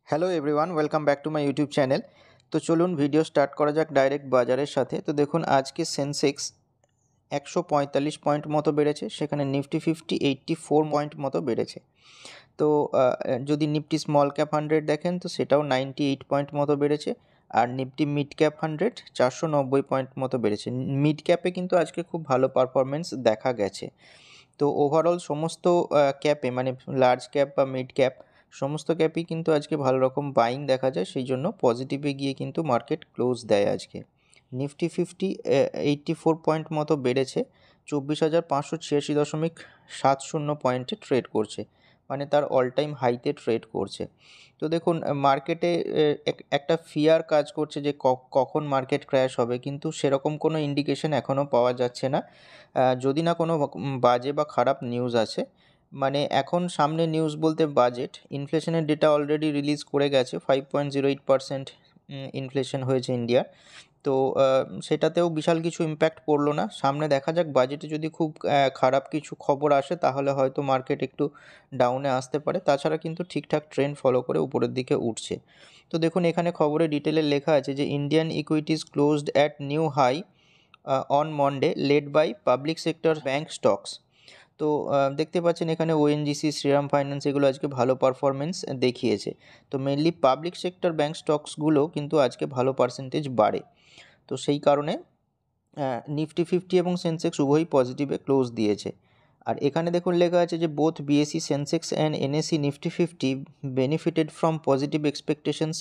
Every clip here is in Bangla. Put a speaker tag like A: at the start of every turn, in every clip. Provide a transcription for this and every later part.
A: Hello everyone, welcome back to my YouTube channel. তো চলুন ভিডিও স্টার্ট করা যাক ডাইরেক্ট বাজারের সাথে। তো দেখুন আজকে সেন্সেক্স 145 পয়েন্ট মতো বেড়েছে, সেখানে নিফটি 84 পয়েন্ট মতো বেড়েছে। তো যদি নিফটি স্মল ক্যাপ 100 দেখেন তো সেটাও 98 পয়েন্ট মতো বেড়েছে। আর নিফটি মিড ক্যাপ 100 490 পয়েন্ট মতো বেড়েছে। মিড ক্যাপে কিন্তু আজকে খুব ভালো পারফরমেন্স দেখা গেছে। তো ওভারঅল সমস্ত ক্যাপে মানে লার্জ ক্যাপ বা মিড ক্যাপ সমস্ত ক্যাপই কিন্তু আজকে ভালো রকম বাইং দেখা যায়, সেই জন্য পজিটিভে গিয়ে কিন্তু মার্কেট ক্লোজ দেয় আজকে। নিফটি 84 পয়েন্ট মতো বেড়েছে, 24,586.70 পয়েন্টে ট্রেড করছে, মানে তার অল টাইম হাইতে ট্রেড করছে। তো দেখুন মার্কেটে একটা ফিয়ার কাজ করছে যে কখন মার্কেট ক্র্যাশ হবে, কিন্তু সেরকম কোনো ইন্ডিকেশন এখনও পাওয়া যাচ্ছে না। যদি না কোনো বাজে বা খারাপ নিউজ আছে, মানে এখন সামনে নিউজ বলতে বাজেট, ইনফ্লেশনের ডেটা অলরেডি রিলিজ করে গেছে। 5.08% ইনফ্লেশন হয়েছে ইন্ডিয়ার। তো সেটাতেও বিশাল কিছু ইম্প্যাক্ট পড়লো না। সামনে দেখা যাক, বাজেটে যদি খুব খারাপ কিছু খবর আসে তাহলে হয়তো মার্কেট একটু ডাউনে আসতে পারে, তাছাড়া কিন্তু ঠিকঠাক ট্রেন্ড ফলো করে উপরের দিকে উঠছে। তো দেখুন এখানে খবরে ডিটেলে লেখা আছে যে Indian equities closed at new high on Monday led by public sector bank stocks. তো দেখতে পাচ্ছেন এখানে ওএনজিসি, শ্রীরাম ফাইন্যান্স এগুলো আজকে ভালো পারফরমেন্স দেখিয়েছে। তো মেনলি পাবলিক সেক্টর ব্যাঙ্ক স্টকসগুলো কিন্তু আজকে ভালো পার্সেন্টেজ বাড়ে। তো সেই কারণে নিফটি 50 এবং সেন্সেক্স উভয়ই পজিটিভে ক্লোজ দিয়েছে। আর এখানে দেখুন লেখা আছে যে both BSc Sensex and NSC Nifty 50 benefited from positive expectations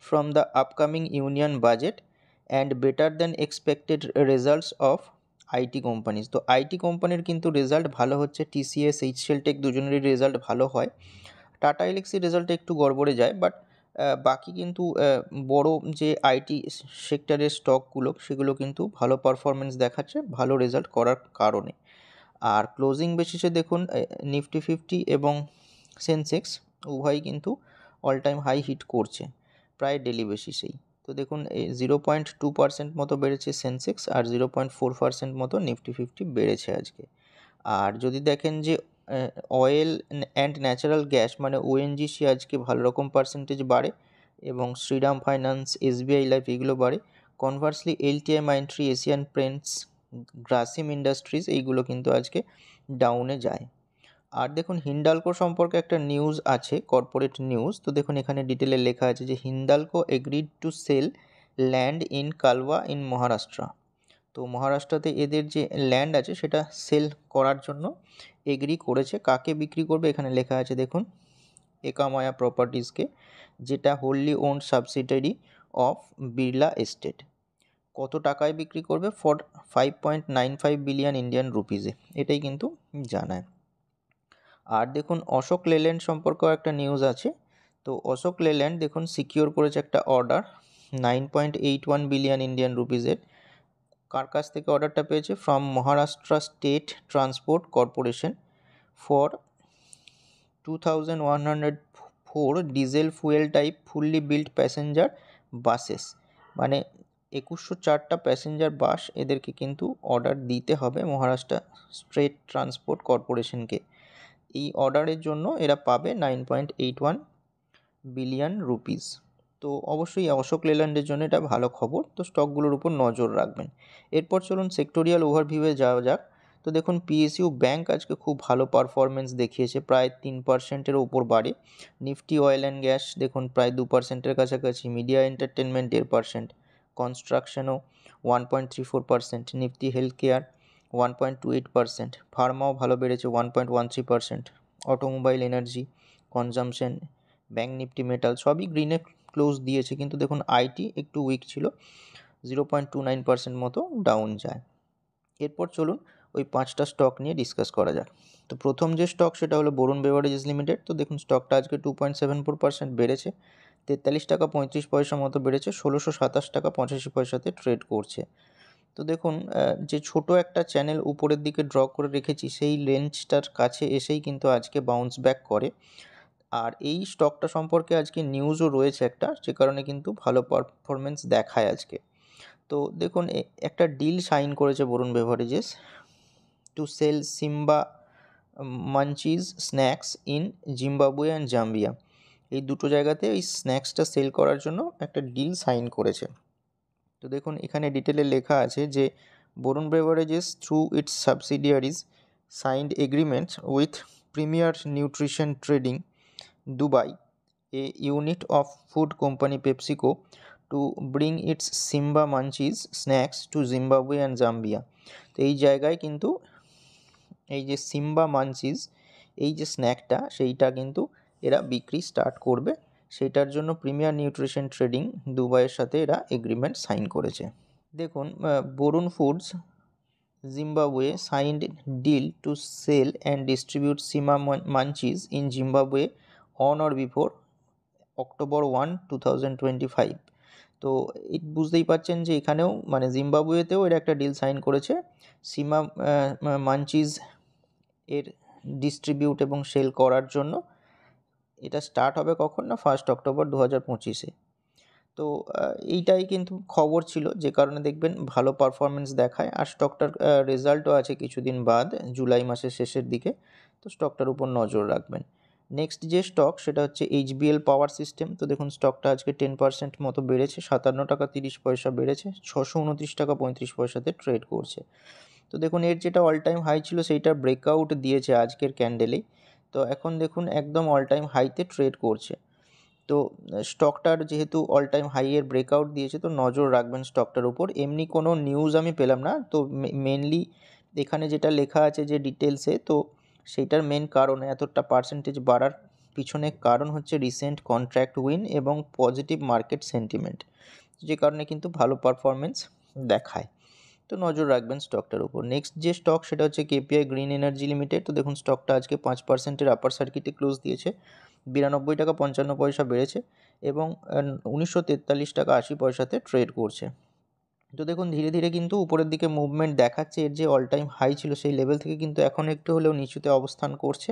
A: from the upcoming union budget and better than expected results of IT companies. তো আইটি কোম্পানির কিন্তু রেজাল্ট ভালো হচ্ছে, টিসিএস, এইচসিএল টেক দুজনেরই রেজাল্ট ভালো হয়। টাটা এলএক্সির রেজাল্ট একটু গড়বড়ে যায়, বাট বাকি কিন্তু বড় যে আইটি সেক্টরের স্টকগুলো সেগুলো কিন্তু ভালো পারফরমেন্স দেখাচ্ছে ভালো রেজাল্ট করার কারণে। আর ক্লোজিং বেসিসে দেখুন নিফটি 50 এবং সেন্সেক্স উভয়ই কিন্তু অল টাইম হাই হিট করছে প্রায় ডেলি বেসিসেই। তো দেখুন 0.2% মতো বেড়েছে সেন্সেক্স, আর 0.4% মতো নিফটি 50 বেড়েছে আজকে। আর যদি দেখেন যে অয়েল অ্যান্ড ন্যাচারাল গ্যাস মানে ওএনজিসি আজকে ভালো রকম পার্সেন্টেজ বাড়ে, এবং শ্রীরাম ফাইন্যান্স, এসবিআই লাইফ এগুলো বাড়ে। Conversely LTI, Mindtree, Asian Paints, Grasim industries এইগুলো কিন্তু আজকে ডাউনে যায়। আর দেখুন হিন্ডালকো সম্পর্কে একটা নিউজ আছে, কর্পোরেট নিউজ। তো দেখুন এখানে ডিটেলে লেখা আছে যে Hindalco agreed to sell land in Kalwa in Maharashtra. তো মহারাষ্ট্রতে এদের যে ল্যান্ড আছে সেটা সেল করার জন্য এগ্রি করেছে। কাকে বিক্রি করবে এখানে লেখা আছে দেখুন, একামায়া প্রপার্টিজকে, যেটা wholly owned subsidiary of Birla estate. কত টাকায় বিক্রি করবে? ফর 5.95 বিলিয়ন ইন্ডিয়ান রুপিজে, এটাই কিন্তু জানায়। আর দেখুন অশোক লেল্যান্ড সম্পর্কেও একটা নিউজ আছে। তো অশোক লেল্যান্ড দেখুন সিকিওর করেছে একটা অর্ডার 9.81 বিলিয়ন ইন্ডিয়ান রুপিজের। কার কাছ থেকে অর্ডারটা পেয়েছে? From Maharashtra state transport corporation for 2104 diesel fuel type fully built passenger buses. মানে 2104টা প্যাসেঞ্জার বাস এদেরকে কিন্তু অর্ডার দিতে হবে মহারাষ্ট্র স্টেট ট্রান্সপোর্ট কর্পোরেশনকে। এই অর্ডারের জন্য এরা পাবে 9.81 বিলিয়ন রুপিস। তো অবশ্যই অশোক লেল্যান্ডের জন্য এটা ভালো খবর। তো স্টকগুলোর উপর নজর রাখবেন। এরপর চলুন সেক্টোরিয়াল ওভারভিউয়ে যাওয়া যাক। তো দেখুন পিএসইউ ব্যাংক আজকে খুব ভালো পারফরমেন্স দেখিয়েছে, প্রায় 3%-এর ওপর বাড়ে। নিফটি অয়েল অ্যান্ড গ্যাস দেখুন প্রায় 2%-এর কাছাকাছি, media entertainment 1.5%, কনস্ট্রাকশনও 1.34%, Nifty health care 1.28%, ফার্মাও ভালো বেড়েছে 1.13%, automobile, energy, consumption, bank Nifty, metal সবই গ্রিনে ক্লোজ দিয়েছে, কিন্তু দেখুন আইটি একটু উইক ছিল, 0.29% মতো ডাউন যায়। এরপর চলুন ওই 5টা স্টক নিয়ে ডিসকাস করা যাক। তো প্রথম যে স্টক সেটা হলো বরুণ বেভারেজেস লিমিটেড। তো দেখুন স্টকটা আজকে 2.74% বেড়েছে, 43 টাকা 35 পয়সা মতো বেড়েছে, 1627 টাকা 85 পয়সাতে ট্রেড করছে। তো দেখুন যে ছোট একটা চ্যানেল উপরের দিকে ড্র করে রেখেছি সেই রেঞ্জটার কাছে এসেই কিন্তু আজকে বাউন্স ব্যাক করে। আর এই স্টকটা সম্পর্কে আজকে নিউজও রয়েছে একটা, যে কারণে কিন্তু ভালো পারফরমেন্স দেখায় আজকে। তো দেখুন একটা ডিল সাইন করেছে Varun beverages to sell Simba Munchies snacks in Zimbabwe and Zambia. এই দুটো জায়গাতে এই স্ন্যাক্সটা সেল করার জন্য একটা ডিল সাইন করেছে। তো দেখুন এখানে ডিটেলে লেখা আছে যে Varun beverages through its subsidiaries signed agreements with Premier Nutrition Trading Dubai, a unit of food company PepsiCo, to bring its Simba Munchies snacks to Zimbabwe and Zambia। তো এই জায়গায় কিন্তু এই যে সিম্বা মানচিজ এই যে স্ন্যাকটা সেইটা কিন্তু এরা বিক্রি স্টার্ট করবে, সেটার জন্য প্রিমিয়ার নিউট্রিশন ট্রেডিং দুবাইয়ের সাথে এরা এগ্রিমেন্ট সাইন করেছে। দেখুন Varun foods Zimbabwe signed deal to sell and distribute Simba Munchies in Zimbabwe on or before October 1, 2025। তো বুঝতেই পারছেন যে এখানেও মানে জিম্বাবুয়েতেও এরা একটা ডিল সাইন করেছে সিমা মানচিজ এর ডিস্ট্রিবিউট এবং সেল করার জন্য। এটা স্টার্ট হবে কখন না 1 অক্টোবর 2025-এ। তো এইটাই কিন্তু খবর ছিল, যে কারণে দেখবেন ভালো পারফরমেন্স দেখায়। আর স্টকটার রেজাল্টও আছে কিছুদিন বাদ, জুলাই মাসের শেষের দিকে, তো স্টকটার উপর নজর রাখবেন। নেক্সট যে স্টক সেটা হচ্ছে এইচবিএল পাওয়ার সিস্টেম। তো দেখুন স্টকটা আজকে 10% মতো বেড়েছে, 57 টাকা 30 পয়সা বেড়েছে, 629 টাকা 35 পয়সাতে ট্রেড করছে। তো দেখুন এর যেটা অল টাইম হাই ছিল সেইটা ব্রেকআউট দিয়েছে আজকের ক্যান্ডেলেই। তো এখন দেখুন একদম অল টাইম হাইতে ট্রেড করছে। তো স্টকটার যেহেতু অল টাইম হাইয়ের ব্রেকআউট দিয়েছে, তো নজর রাখবেন স্টকটার উপর। এমনি কোনো নিউজ আমি পেলাম না, তো মেনলি এখানে যেটা লেখা আছে যে ডিটেলসে, তো সেইটার মেন কারণ এতটা পার্সেন্টেজ বাড়ার পিছনে কারণ হচ্ছে রিসেন্ট কন্ট্রাক্ট উইন এবং পজিটিভ মার্কেট সেন্টিমেন্ট, যে কারণে কিন্তু ভালো পারফরমেন্স দেখায়। তো নজর রাখবেন স্টকটার উপর। নেক্সট যে স্টক সেটা হচ্ছে কেপিআই গ্রিন এনার্জি লিমিটেড। তো দেখুন স্টকটা আজকে 5%-এর আপার সার্কিটে ক্লোজ দিয়েছে, 92 টাকা 55 পয়সা বেড়েছে এবং 1943 টাকা 80 পয়সাতে ট্রেড করছে। তো দেখুন ধীরে ধীরে কিন্তু উপরের দিকে মুভমেন্ট দেখাচ্ছে। এর যে অল টাইম হাই ছিল সেই লেভেল থেকে কিন্তু এখন একটু হলেও নিচুতে অবস্থান করছে।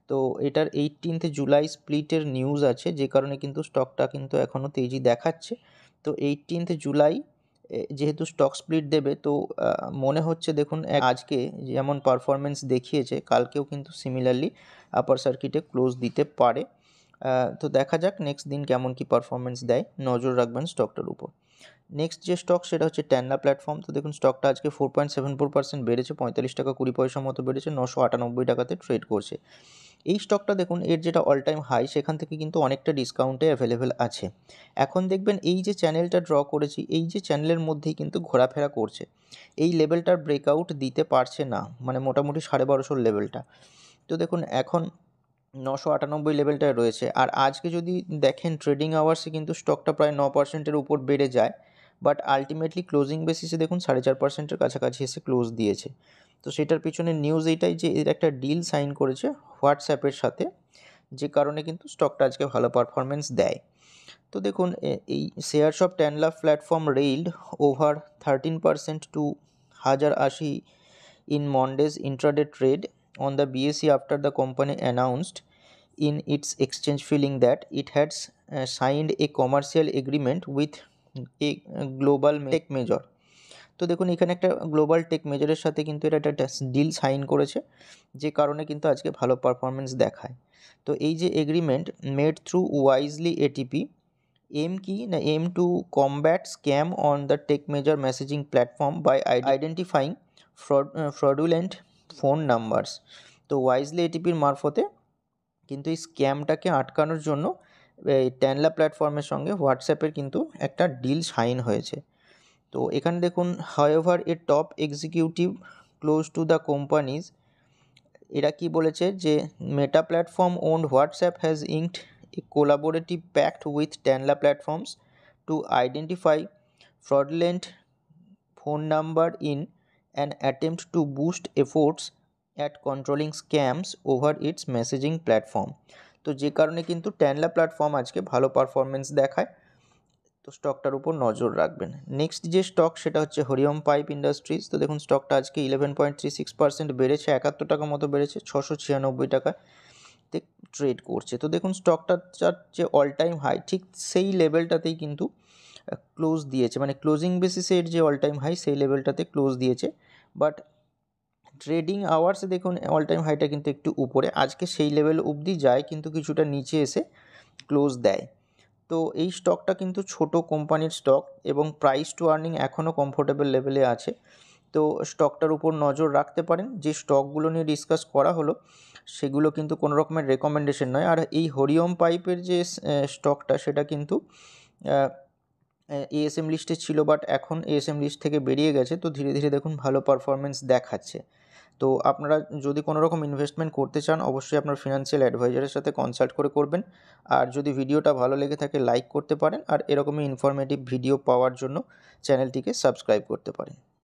A: তো এটার 18 জুলাই স্প্লিটের নিউজ আছে, যে কারণে কিন্তু স্টকটা কিন্তু এখনও তেজি দেখাচ্ছে। তো 18 জুলাই যেহেতু স্টক স্প্লিট দেবে, তো মনে হচ্ছে দেখুন আজকে যেমন পারফরমেন্স দেখিয়েছে কালকেও কিন্তু সিমিলারলি আপার সার্কিটে ক্লোজ দিতে পারে। তো দেখা যাক নেক্সট দিন কেমন কি পারফরমেন্স দেয়, নজর রাখবেন স্টকটার উপর। নেক্সট যে স্টক সেটা হচ্ছে ট্যানলা প্ল্যাটফর্ম। তো দেখুন স্টকটা আজকে 4.74% বেড়েছে, 45 টাকা 20 পয়সা মতো বেড়েছে, 998 টাকাতে ট্রেড করছে। এই স্টকটা দেখুন এর যেটা অল টাইম হাই সেখান থেকে কিন্তু অনেকটা ডিসকাউন্টে অ্যাভেলেবেল আছে। এখন দেখবেন এই যে চ্যানেলটা ড্র করেছি, এই যে চ্যানেলের মধ্যেই কিন্তু ঘোরাফেরা করছে, এই লেভেলটার ব্রেকআউট দিতে পারছে না, মানে মোটামুটি 1250 লেভেলটা। তো দেখুন এখন 998 লেভেলটায় রয়েছে। আর আজকে যদি দেখেন ট্রেডিং আওয়ার্সে কিন্তু স্টকটা প্রায় 9%-এর উপর বেড়ে যায়, বাট আলটিমেটলি ক্লোজিং বেসিসে দেখুন 4.5%-এর কাছাকাছি এসে ক্লোজ দিয়েছে। তো সেটার পিছনে নিউজ এইটাই যে এর একটা ডিল সাইন করেছে হোয়াটসঅ্যাপের সাথে, যে কারণে কিন্তু স্টকটা আজকে ভালো পারফরমেন্স দেয়। তো দেখুন এই shares of Tanla platform rallied over 13% to 1080 in Monday's intraday trade on the BSE after the company announced in its exchange filing that it had signed a commercial agreement with a global tech major। তো দেখুন এখানে একটা গ্লোবাল টেক মেজরের সাথে কিন্তু এটা একটা ডিল সাইন করেছে, যে কারণে কিন্তু আজকে ভালো পারফরমেন্স দেখায়। তো এই যে agreement made through Wisely ATP M কি না M to combat scam on the tech major messaging platform by identifying fraudulent phone numbers. তো ওয়াইজলি এটিপির মারফতে কিন্তু এই স্ক্যামটাকে আটকানোর জন্য এই ট্যানলা প্ল্যাটফর্মের সঙ্গে হোয়াটসঅ্যাপের কিন্তু একটা ডিল সাইন হয়েছে। তো এখানে দেখুন however a top executive close to the companies, এরা কি বলেছে যে Meta platform owned WhatsApp has inked a collaborative pact with Tanla platforms to identify fraudulent phone number in an attempt to boost efforts at controlling scams over its messaging platform। তো যে কারণে কিন্তু ট্যানলা প্ল্যাটফর্ম আজকে ভালো পারফরমেন্স দেখায়, তো স্টকটার উপর নজর রাখবেন। নেক্সট যে স্টক সেটা হচ্ছে হরিওম পাইপ ইন্ডাস্ট্রিজ। তো দেখুন স্টকটা আজকে 11.36% বেড়েছে, 71 টাকা মতো বেড়েছে, 696 টাকাতে ট্রেড করছে। তো দেখুন স্টকটার যে অল টাইম হাই ঠিক সেই লেভেলটাতেই কিন্তু ক্লোজ দিয়েছে, মানে ক্লোজিং বেসিসের যে অল টাইম হাই সেই লেভেলটাতে ক্লোজ দিয়েছে, বাট ট্রেডিং আওয়ার্সে দেখুন অল টাইম হাইটা কিন্তু একটু উপরে, আজকে সেই লেভেল অবধি যায় কিন্তু কিছুটা নিচে এসে ক্লোজ দেয়। তো এই স্টকটা কিন্তু ছোট কোম্পানির স্টক এবং প্রাইস টু আর্নিং এখনও কমফোর্টেবল লেভেলে আছে। তো স্টকটার উপর নজর রাখতে পারেন। যে স্টকগুলো নিয়ে ডিসকাস করা হলো সেগুলো কিন্তু কোনো রকমের রেকমেন্ডেশন নয়। আর এই হরিওম পাইপের যে স্টকটা সেটা কিন্তু এএসএম লিস্টে ছিল, বাট এখন এএসএম লিস্ট থেকে বেরিয়ে গেছে। তো ধীরে ধীরে দেখুন ভালো পারফরমেন্স দেখাচ্ছে। তো আপনারা যদি কোনো রকম ইনভেস্টমেন্ট করতে চান অবশ্যই আপনার ফিনান্সিয়াল অ্যাডভাইজারের সাথে কনসাল্ট করে করবেন। আর যদি ভিডিওটা ভালো লেগে থাকে লাইক করতে পারেন, আর এরকমই ইনফরমেটিভ ভিডিও পাওয়ার জন্য চ্যানেলটিকে সাবস্ক্রাইব করতে পারেন।